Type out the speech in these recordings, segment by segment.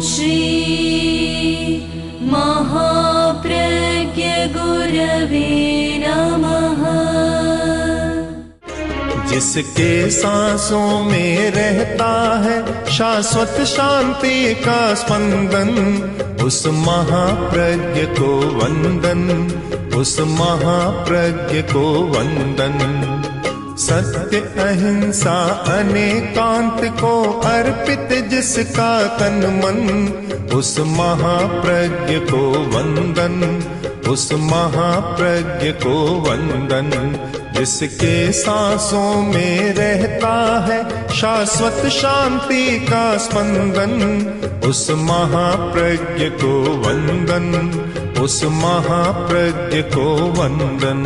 श्री महाप्रज्ञ गुरवे नमः। जिसके सांसों में रहता है शाश्वत शांति का स्पंदन, उस महाप्रज्ञ को वंदन, उस महाप्रज्ञ को वंदन। सत्य अहिंसा अनेकांत को अर्पित जिसका तन मन, उस महाप्रज्ञ को वंदन, उस महाप्रज्ञ को वंदन। जिसके सांसों में रहता है शाश्वत शांति का स्पंदन, उस महाप्रज्ञ को वंदन, उस महाप्रज्ञ को वंदन।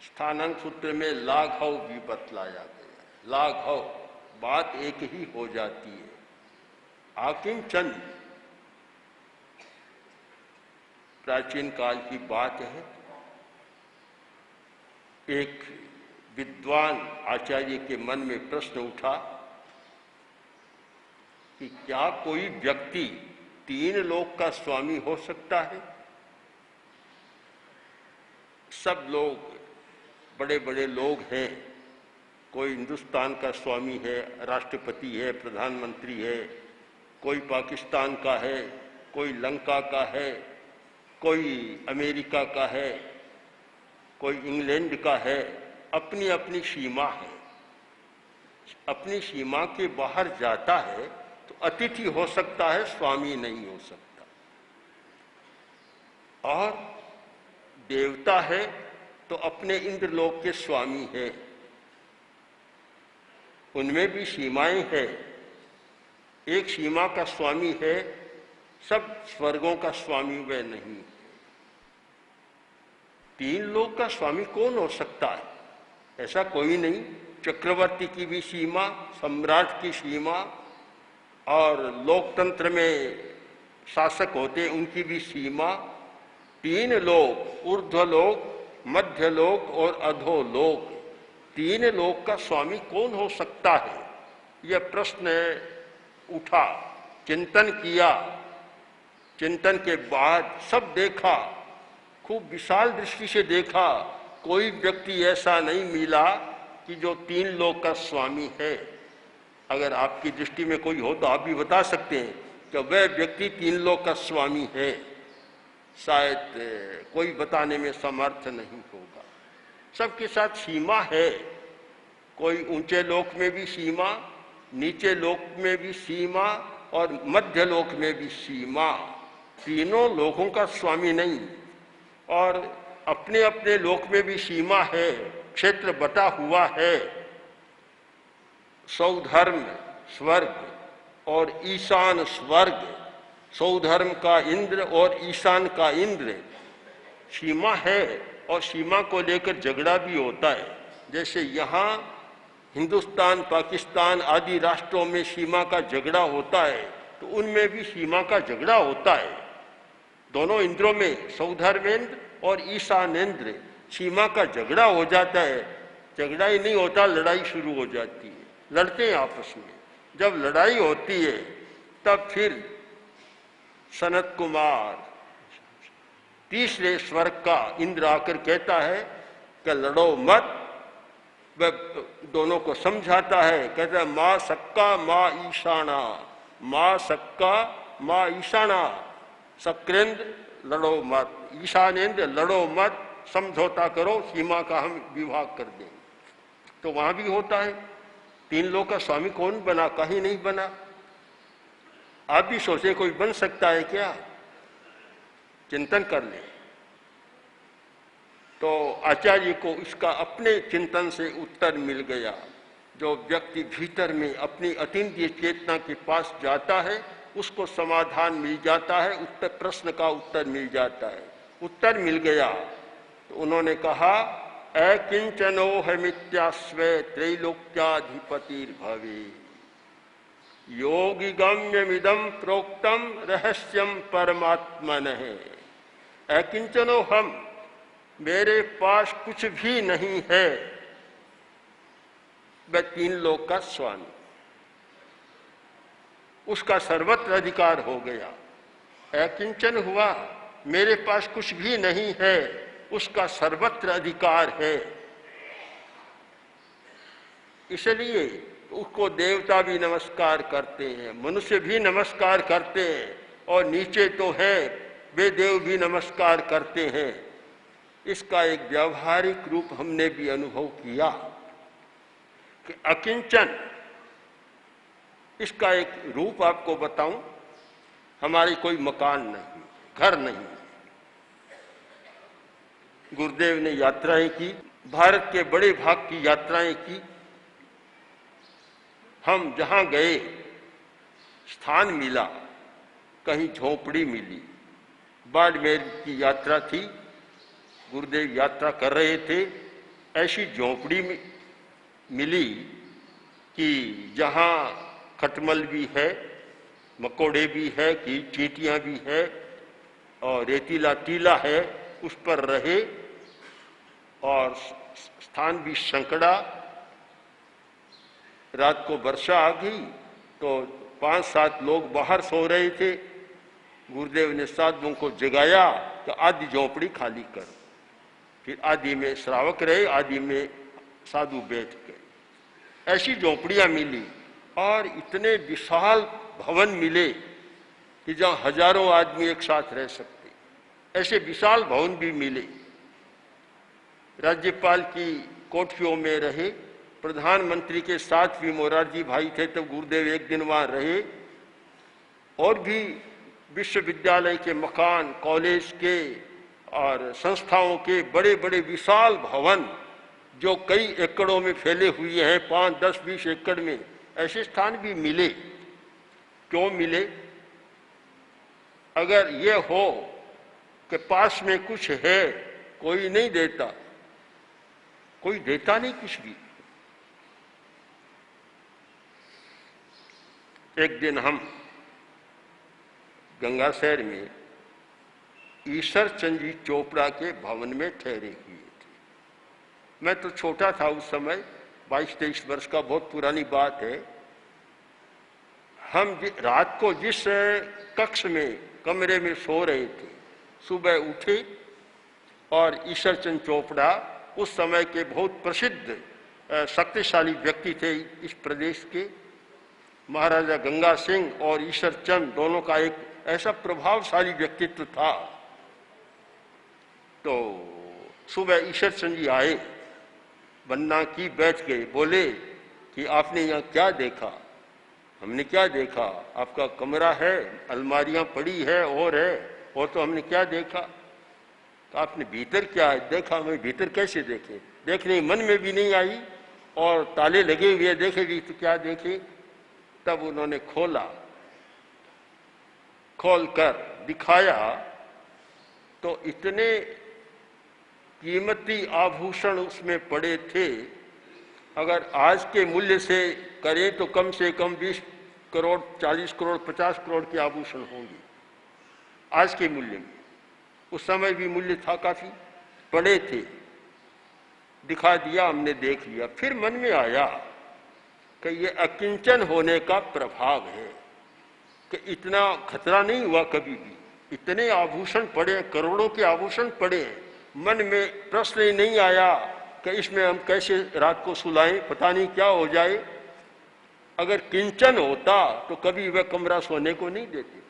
स्थानांक सूत्र में लाघव भी बतलाया गया। लाघव बात एक ही हो जाती है। हाकिम चंद प्राचीन काल की बात है। एक विद्वान आचार्य के मन में प्रश्न उठा कि क्या कोई व्यक्ति तीन लोक का स्वामी हो सकता है? सब लोग बड़े बड़े लोग हैं, कोई हिंदुस्तान का स्वामी है, राष्ट्रपति है, प्रधानमंत्री है, कोई पाकिस्तान का है, कोई लंका का है, कोई अमेरिका का है, कोई इंग्लैंड का है। अपनी अपनी सीमा है। अपनी सीमा के बाहर जाता है तो अतिथि हो सकता है, स्वामी नहीं हो सकता। और देवता है तो अपने इंद्रलोक के स्वामी है, उनमें भी सीमाएं हैं। एक सीमा का स्वामी है, सब स्वर्गों का स्वामी वह नहीं। तीन लोक का स्वामी कौन हो सकता है? ऐसा कोई नहीं। चक्रवर्ती की भी सीमा, सम्राट की सीमा, और लोकतंत्र में शासक होते उनकी भी सीमा। तीन लोक, ऊर्ध्वलोक, मध्यलोक और अधोलोक, तीन लोक का स्वामी कौन हो सकता है? यह प्रश्न उठा, चिंतन किया। चिंतन के बाद सब देखा, खूब विशाल दृष्टि से देखा। कोई व्यक्ति ऐसा नहीं मिला कि जो तीन लोक का स्वामी है। अगर आपकी दृष्टि में कोई हो तो आप भी बता सकते हैं कि वह व्यक्ति तीन लोक का स्वामी है। शायद कोई बताने में समर्थ नहीं होगा। सबके साथ सीमा है। कोई ऊंचे लोक में भी सीमा, नीचे लोक में भी सीमा और मध्य लोक में भी सीमा। तीनों लोकों का स्वामी नहीं। और अपने अपने लोक में भी सीमा है, क्षेत्र बटा हुआ है। सौधर्म स्वर्ग और ईशान स्वर्ग, सौधर्म का इंद्र और ईशान का इंद्र, सीमा है। और सीमा को लेकर झगड़ा भी होता है। जैसे यहाँ हिंदुस्तान, पाकिस्तान आदि राष्ट्रों में सीमा का झगड़ा होता है, तो उनमें भी सीमा का झगड़ा होता है। दोनों इंद्रों में, सौधर्मेंद्र और ईशानेंद्र, सीमा का झगड़ा हो जाता है। झगड़ा ही नहीं होता, लड़ाई शुरू हो जाती है। लड़ते हैं आपस में। जब लड़ाई होती है तब फिर सनत कुमार, तीसरे स्वर्ग का इंद्र, आकर कहता है कि लड़ो मत। वह दोनों को समझाता है, कहता है माँ सक्का माँ ईशाना, माँ सक्का माँ ईशाना, सक्रेंद्र लड़ो मत, ईशानेंद्र लड़ो मत, समझौता करो, सीमा का हम विभाग कर देंगे। तो वहां भी होता है। तीन लोक का स्वामी कौन बना? कहीं नहीं बना। आप भी सोचे कोई बन सकता है क्या? चिंतन कर ले। तो आचार्य को इसका अपने चिंतन से उत्तर मिल गया। जो व्यक्ति भीतर में अपनी अतीन्द्रिय चेतना के पास जाता है, उसको समाधान मिल जाता है, उत्तर प्रश्न का उत्तर मिल जाता है। उत्तर मिल गया तो उन्होंने कहा अकिंचनोहमित्यास्वे त्रैलोक्याधिपतिर्भवे। योगी गम्यमिदं प्रोक्तम रहस्यम परमात्मनः। अकिंचनो हम, मेरे पास कुछ भी नहीं है, मैं तीन लोक का स्वामी, उसका सर्वत्र अधिकार हो गया। अकिंचन हुआ, मेरे पास कुछ भी नहीं है, उसका सर्वत्र अधिकार है। इसलिए उसको देवता भी नमस्कार करते हैं, मनुष्य भी नमस्कार करते हैं, और नीचे तो है वे देव भी नमस्कार करते हैं। इसका एक व्यावहारिक रूप हमने भी अनुभव किया कि अकिंचन, इसका एक रूप आपको बताऊं। हमारी कोई मकान नहीं, घर नहीं, गुरुदेव ने यात्राएं की, भारत के बड़े भाग की यात्राएं की। हम जहां गए स्थान मिला, कहीं झोपड़ी मिली। बाड़मेर की यात्रा थी, गुरुदेव यात्रा कर रहे थे, ऐसी झोपड़ी मिली कि जहां खटमल भी है, मकोड़े भी है, कि चींटियां भी है, और रेतीला टीला है, उस पर रहे। और स्थान भी संकड़ा। रात को वर्षा आ गई तो 5-7 लोग बाहर सो रहे थे। गुरुदेव ने साधुओं को जगाया तो आधी झोपड़ी खाली कर, फिर आधी में श्रावक रहे, आधी में साधु बैठ गए। ऐसी झोपड़ियां मिली, और इतने विशाल भवन मिले कि जहां हजारों आदमी एक साथ रह सकते, ऐसे विशाल भवन भी मिले। राज्यपाल की कोठरियों में रहे, प्रधानमंत्री के साथ भी मोरारजी भाई थे, तब गुरुदेव एक दिन वहां रहे। और भी विश्वविद्यालय के मकान, कॉलेज के और संस्थाओं के बड़े बड़े विशाल भवन जो कई एकड़ों में फैले हुए हैं, 5, 10, 20 एकड़ में, ऐसे स्थान भी मिले। क्यों मिले? अगर ये हो कि पास में कुछ है, कोई नहीं देता, कोई देता नहीं कुछ भी। एक दिन हम गंगा शहर में ईश्वर चंद जी चोपड़ा के भवन में ठहरे हुए थे। मैं तो छोटा था उस समय, 22-23 वर्ष का, बहुत पुरानी बात है। हम रात को जिस कक्ष में, कमरे में सो रहे थे, सुबह उठे और ईश्वर चंद चोपड़ा उस समय के बहुत प्रसिद्ध शक्तिशाली व्यक्ति थे इस प्रदेश के। महाराजा गंगा सिंह और ईश्वर चंद दोनों का एक ऐसा प्रभावशाली व्यक्तित्व था। तो सुबह ईश्वर चंद जी आए, वंदना की, बैठ गए, बोले कि आपने यहाँ क्या देखा? हमने क्या देखा? आपका कमरा है, अलमारियां पड़ी है, और तो हमने क्या देखा? तो आपने भीतर क्या देखा? मैं भीतर कैसे देखे? देखने मन में भी नहीं आई, और ताले लगे हुए देखे भी तो क्या देखे? तब उन्होंने खोला, खोलकर दिखाया तो इतने कीमती आभूषण उसमें पड़े थे। अगर आज के मूल्य से करें तो कम से कम 20 करोड़, 40 करोड़, 50 करोड़ के आभूषण होंगे आज के मूल्य में। उस समय भी मूल्य था, काफी पड़े थे। दिखा दिया, हमने देख लिया। फिर मन में आया कि ये अकिंचन होने का प्रभाव है, कि इतना खतरा नहीं हुआ कभी भी। इतने आभूषण पड़े, करोड़ों के आभूषण पड़े, मन में प्रश्न ही नहीं आया कि इसमें हम कैसे रात को सुलाएं, पता नहीं क्या हो जाए। अगर किंचन होता तो कभी वह कमरा सोने को नहीं देते।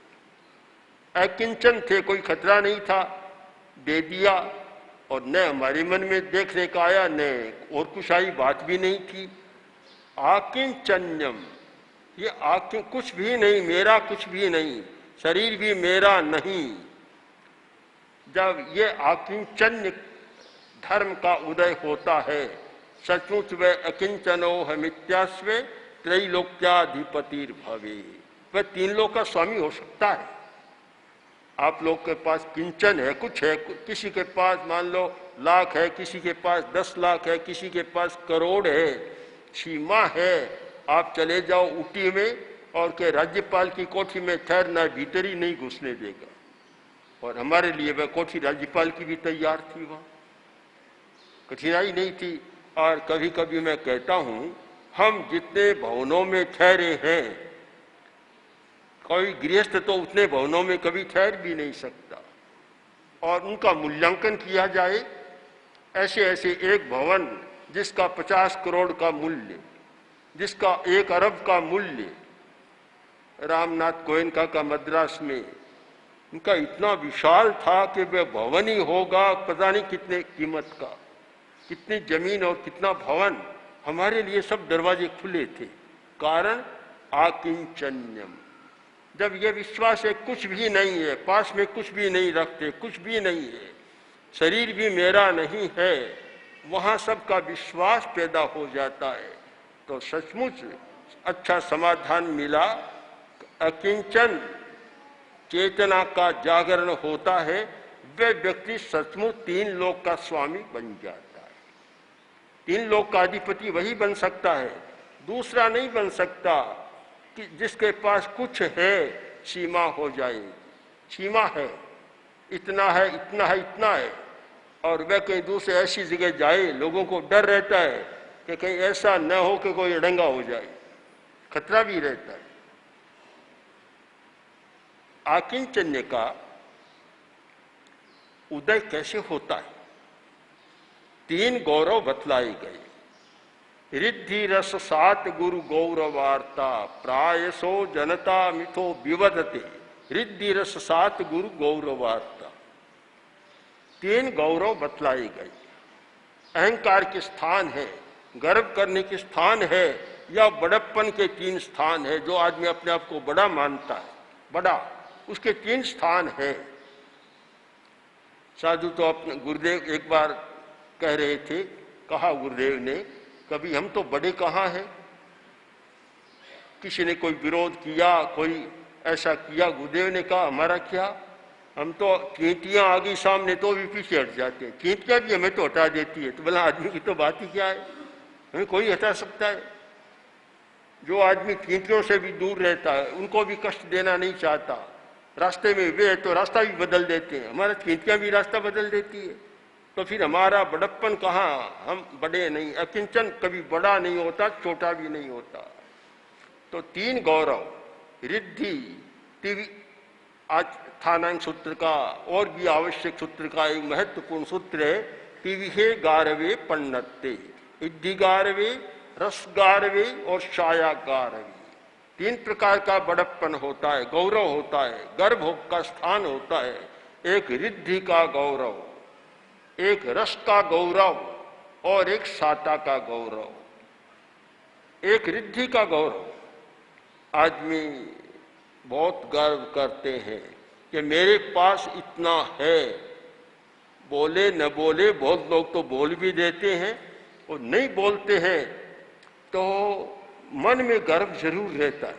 अकिंचन थे, कोई खतरा नहीं था, दे दिया। और न हमारे मन में देखने का आया, न और कुछ आई, बात भी नहीं थी। आकिंचन्यम, ये कुछ भी नहीं, मेरा कुछ भी नहीं, शरीर भी मेरा नहीं। जब ये आकिंचन्य धर्म का उदय होता है, सचमुच वह अकिंचनो हमित्यास्वे त्रैलोक्याधिपतिर्भवे, वह 3 लोक का स्वामी हो सकता है। आप लोग के पास किंचन है, कुछ है, किसी के पास मान लो लाख है, किसी के पास 10 लाख है, किसी के पास करोड़ है। सीमा है। आप चले जाओ ऊटी में और के राज्यपाल की कोठी में ठहरना, भीतर ही नहीं घुसने देगा। और हमारे लिए वह कोठी राज्यपाल की भी तैयार थी, वहाँ कठिनाई नहीं थी। और कभी कभी मैं कहता हूँ, हम जितने भवनों में ठहरे हैं, कोई गृहस्थ तो उतने भवनों में कभी ठहर भी नहीं सकता। और उनका मूल्यांकन किया जाए, ऐसे ऐसे एक भवन जिसका 50 करोड़ का मूल्य, जिसका 1 अरब का मूल्य, रामनाथ गोयनका का मद्रास में, उनका इतना विशाल था कि वह भवन ही होगा पता नहीं कितने कीमत का, कितनी जमीन और कितना भवन। हमारे लिए सब दरवाजे खुले थे। कारण आकिंचन्यम। जब यह विश्वास है कुछ भी नहीं है, पास में कुछ भी नहीं रखते, कुछ भी नहीं है, शरीर भी मेरा नहीं है, वहाँ सबका विश्वास पैदा हो जाता है। तो सचमुच अच्छा समाधान मिला। अकिंचन चेतना का जागरण होता है, वह व्यक्ति सचमुच 3 लोक का स्वामी बन जाता है। 3 लोक का अधिपति वही बन सकता है, दूसरा नहीं बन सकता। कि जिसके पास कुछ है, सीमा हो जाएगी। सीमा है, इतना है, इतना है, इतना है। और वह कहीं दूसरे ऐसी जगह जाए, लोगों को डर रहता है कि कहीं ऐसा न हो कि कोई अड़ंगा हो जाए, खतरा भी रहता है। आकिंचन्य का उदय कैसे होता है? 3 गौरव बतलाए गए। रिद्धि रस 7 गुरु गौरवार्ता, प्रायसो जनता मिथो विवदते। रिद्धि रस 7 गुरु गौरवार्ता, 3 गौरव बतलाए गए। अहंकार के स्थान है, गर्व करने के स्थान है, या बड़प्पन के 3 स्थान है। जो आदमी अपने आप को बड़ा मानता है, बड़ा, उसके 3 स्थान है। साधु तो अपने गुरुदेव एक बार कह रहे थे, कहा गुरुदेव ने, कभी हम तो बड़े कहाँ हैं। किसी ने कोई विरोध किया, कोई ऐसा किया, गुरुदेव ने कहा हमारा क्या, हम तो चींटियां आ गई सामने तो भी पीछे हट जाते हैं, चींटियां भी हमें तो हटा देती है। तो बोला आदमी की तो बात ही क्या है, हमें कोई हटा सकता है। जो आदमी चींटियों से भी दूर रहता है, उनको भी कष्ट देना नहीं चाहता, रास्ते में वे तो रास्ता भी बदल देते हैं, हमारा चींटियां भी रास्ता बदल देती है। तो फिर हमारा बड़प्पन कहाँ, हम बड़े नहीं। अकिंचन कभी बड़ा नहीं होता, छोटा भी नहीं होता। तो 3 गौरव, रिद्धि, तिवि, आज थानांग सूत्र का और भी आवश्यक सूत्र का एक महत्वपूर्ण सूत्र है, तिविहे गारवे पन्नत्ते। इद्धि गारवे, रस गारवे और छाया गारवे। 3 प्रकार का बड़प्पन होता है, गौरव होता है, गर्व का स्थान होता है। एक रिद्धि का गौरव, एक रस का गौरव और एक साता का गौरव। एक रिद्धि का गौरव, आदमी बहुत गर्व करते हैं कि मेरे पास इतना है। बोले न बोले, बहुत लोग तो बोल भी देते हैं, और नहीं बोलते हैं तो मन में गर्व जरूर रहता है।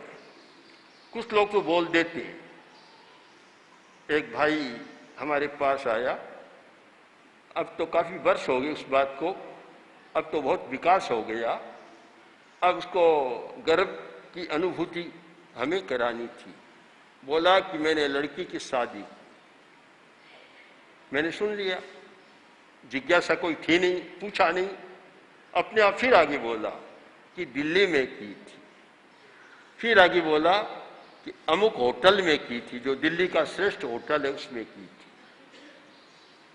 कुछ लोग तो बोल देते हैं। एक भाई हमारे पास आया, अब तो काफी वर्ष हो गए उस बात को, अब तो बहुत विकास हो गया। अब उसको गर्व की अनुभूति हमें करानी थी। बोला कि मैंने लड़की की शादी, मैंने सुन लिया, जिज्ञासा कोई थी नहीं, पूछा नहीं, अपने आप फिर आगे बोला कि दिल्ली में की थी। फिर आगे बोला कि अमुक होटल में की थी, जो दिल्ली का श्रेष्ठ होटल है उसमें की थी।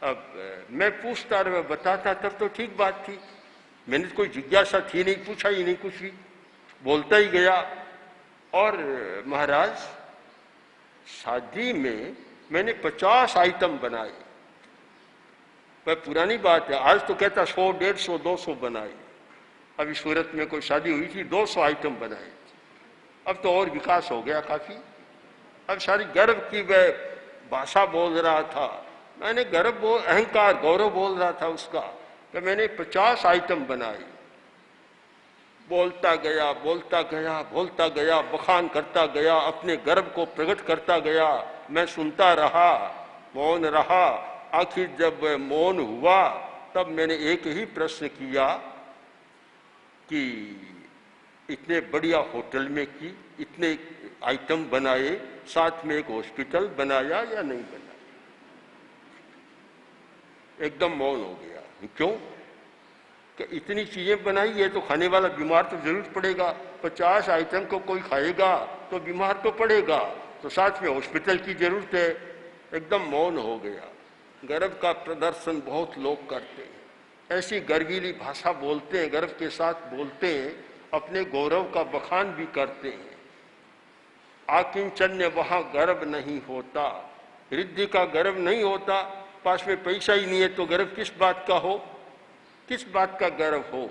अब मैं पूछता रहा, बताता, तब तो ठीक बात थी, मैंने कोई जिज्ञासा थी नहीं, पूछा ही नहीं, कुछ भी बोलता ही गया। और महाराज शादी में मैंने 50 आइटम बनाए। वह पुरानी बात है, आज तो कहता 100, 150, 200 बनाए। अभी सूरत में कोई शादी हुई थी, 200 आइटम बनाए। अब तो और विकास हो गया काफी। अब सारी गर्व की वह भाषा बोल रहा था, मैंने गर्व अहंकार गौरव बोल रहा था उसका, कि मैंने 50 आइटम बनाए। बोलता गया, बोलता गया, बोलता गया, बखान करता गया, अपने गर्व को प्रकट करता गया। मैं सुनता रहा, मौन रहा। आखिर जब मौन हुआ तब मैंने एक ही प्रश्न किया कि इतने बढ़िया होटल में की, इतने आइटम बनाए, साथ में एक हॉस्पिटल बनाया या नहीं बनाया? एकदम मौन हो गया। क्यों? कि इतनी चीजें बनाई है तो खाने वाला बीमार तो जरूर पड़ेगा। 50 आइटम को कोई खाएगा तो बीमार तो पड़ेगा, तो साथ में हॉस्पिटल की जरूरत है। एकदम मौन हो गया। गर्व का प्रदर्शन बहुत लोग करते हैं, ऐसी गर्वीली भाषा बोलते हैं, गर्व के साथ बोलते हैं, अपने गौरव का बखान भी करते हैं। आकिंचन्य वहां गर्व नहीं होता, रिद्धि का गर्व नहीं होता। पास में पैसा ही नहीं है तो गर्व किस बात का हो? किस बात का गर्व हो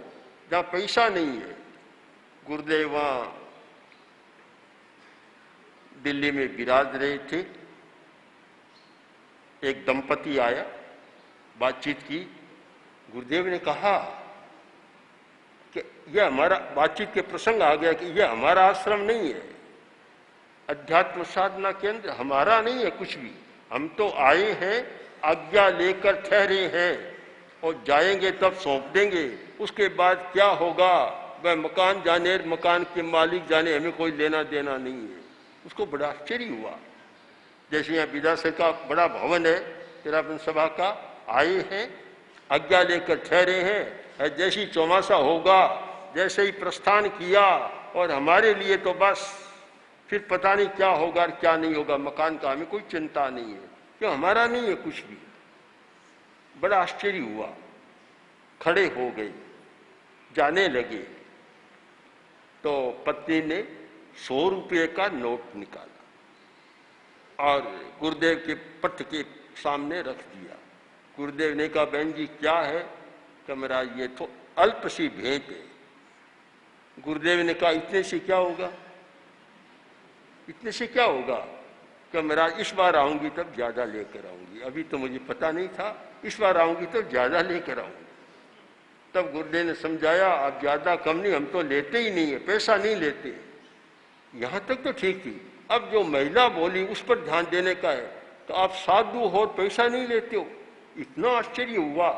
जहां पैसा नहीं है? गुरुदेव वहां दिल्ली में विराज रहे थे, एक दंपति आया, बातचीत की। गुरुदेव ने कहा कि यह हमारा, बातचीत के प्रसंग आ गया कि यह हमारा आश्रम नहीं है, अध्यात्म साधना केंद्र हमारा नहीं है कुछ भी। हम तो आए हैं, आज्ञा लेकर ठहरे हैं और जाएंगे तब सौंप देंगे। उसके बाद क्या होगा वह मकान जाने, मकान के मालिक जाने, हमें कोई लेना देना नहीं है। उसको बड़ा आश्चर्य हुआ। जैसे यहाँ विदासर का बड़ा भवन है तेरापन सभा का, आए हैं, आज्ञा लेकर ठहरे हैं, जैसी चौमासा होगा, जैसे ही प्रस्थान किया और हमारे लिए तो बस फिर पता नहीं क्या होगा और क्या नहीं होगा। मकान का हमें कोई चिंता नहीं है, क्यों हमारा नहीं है कुछ भी। बड़ा आश्चर्य हुआ। खड़े हो गए, जाने लगे तो पत्नी ने 100 रुपये का नोट निकाला और गुरुदेव के पट के सामने रख दिया। गुरुदेव ने कहा, बहन जी क्या है? कि महाराज ये तो अल्प सी भेंट है। गुरुदेव ने कहा, इतने से क्या होगा? इतने से क्या होगा? कि महाराज इस बार आऊंगी तब ज्यादा लेकर आऊंगी, अभी तो मुझे पता नहीं था, इस बार आऊंगी तब ज्यादा लेकर आऊंगी। तब गुरुदेव ने समझाया, आप ज्यादा कम नहीं, हम तो लेते ही नहीं है, पैसा नहीं लेते। यहां तक तो ठीक थी। अब जो महिला बोली उस पर ध्यान देने का है। तो आप साधु हो, पैसा नहीं लेते हो? इतना आश्चर्य हुआ।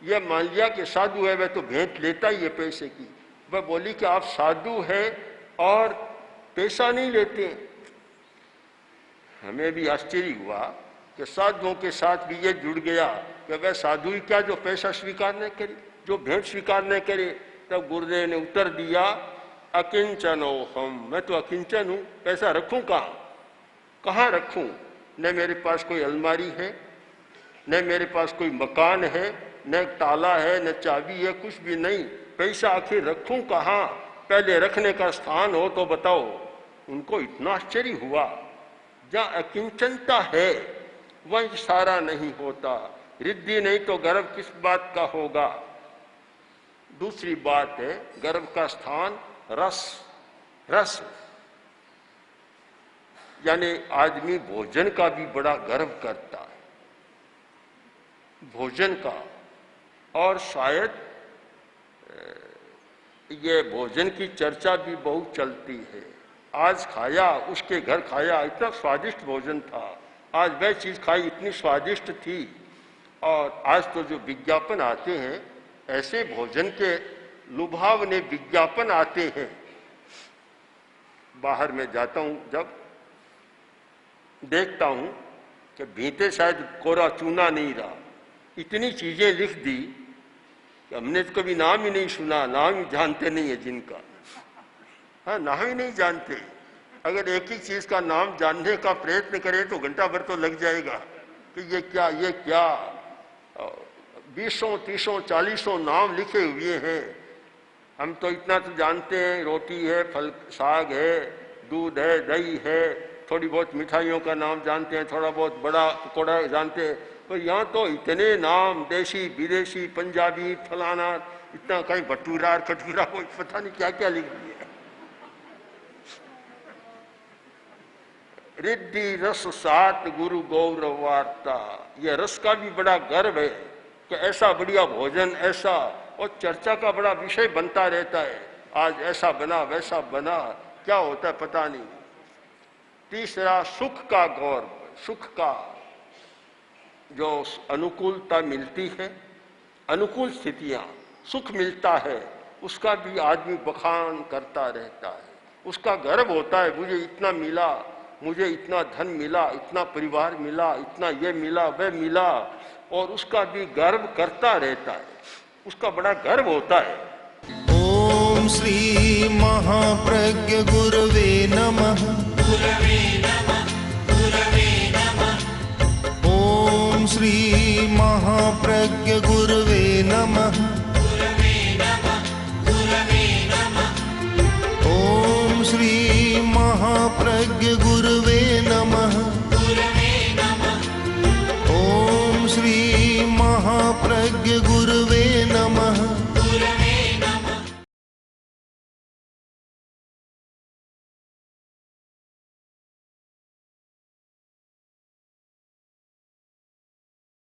यह मान लिया कि साधु है, वह तो भेंट लेता ही है पैसे की। वह बोली कि आप साधु है और पैसा नहीं लेते। हमें भी आश्चर्य हुआ कि साधुओं के साथ भी ये जुड़ गया कि वह साधु ही क्या जो पैसा स्वीकार न करे, जो भेंट स्वीकार न करे। तब गुरुदेव ने उत्तर दिया, अकिंचनो हम, मैं तो अकिंचन हूं, पैसा रखूं कहाँ? कहाँ रखूं? न मेरे पास कोई अलमारी है, न मेरे पास कोई मकान है, न ताला है, न चाबी है, कुछ भी नहीं। पैसा आखिर रखूं कहाँ? पहले रखने का स्थान हो तो बताओ। उनको इतना आश्चर्य हुआ। जहाँ अकिंचनता है वह सारा नहीं होता। रिद्धि नहीं तो गर्व किस बात का होगा? दूसरी बात है गर्व का स्थान रस। रस यानी आदमी भोजन का भी बड़ा गर्व करता है, भोजन का। और शायद ये भोजन की चर्चा भी बहुत चलती है। आज खाया, उसके घर खाया, इतना स्वादिष्ट भोजन था, आज वह चीज खाई इतनी स्वादिष्ट थी। और आज तो जो विज्ञापन आते हैं, ऐसे भोजन के लुभावने विज्ञापन आते हैं। बाहर में जाता हूं जब देखता हूं कि भीते शायद कोरा चूना नहीं रहा, इतनी चीजें लिख दी कि हमने तो कभी नाम ही नहीं सुना, नाम ही जानते नहीं है जिनका। हाँ, नाम ही नहीं जानते। अगर एक ही चीज का नाम जानने का प्रयत्न करें तो घंटा भर तो लग जाएगा कि ये क्या, ये क्या। 20 30 40 नाम लिखे हुए हैं। हम तो इतना तो जानते हैं, रोटी है, फल साग है, दूध है, दही है, थोड़ी बहुत मिठाइयों का नाम जानते हैं, थोड़ा बहुत बड़ा पकौड़ा जानते हैं। पर यहाँ तो इतने नाम, देशी विदेशी, पंजाबी, फलाना, इतना कहीं भटूरा कटूरा, कोई पता नहीं क्या क्या लिख दिया। रिद्धि रस सात गुरु गौरव वार्ता। यह रस का भी बड़ा गर्व है कि ऐसा बढ़िया भोजन, ऐसा, और चर्चा का बड़ा विषय बनता रहता है। आज ऐसा बना, वैसा बना, क्या होता है पता नहीं। तीसरा सुख का गौरव। सुख का जो अनुकूलता मिलती है, अनुकूल स्थितियां, सुख मिलता है, उसका भी आदमी बखान करता रहता है। उसका गर्व होता है, मुझे इतना मिला, मुझे इतना धन मिला, इतना परिवार मिला, इतना ये मिला, वह मिला, और उसका भी गर्व करता रहता है, उसका बड़ा गर्व होता है। ओम श्री महाप्रज्ञ गुरवे नमः। गुरवे नमः, गुरवे नमः। ओम श्री महाप्रज्ञ गुरवे नमः। गुरवे नमः, गुरवे नमः। ओम श्री महाप्रज्ञ गुरवे नमः। गुरवे नमः। ओम श्री महाप्रज्ञ गुरवे नमः।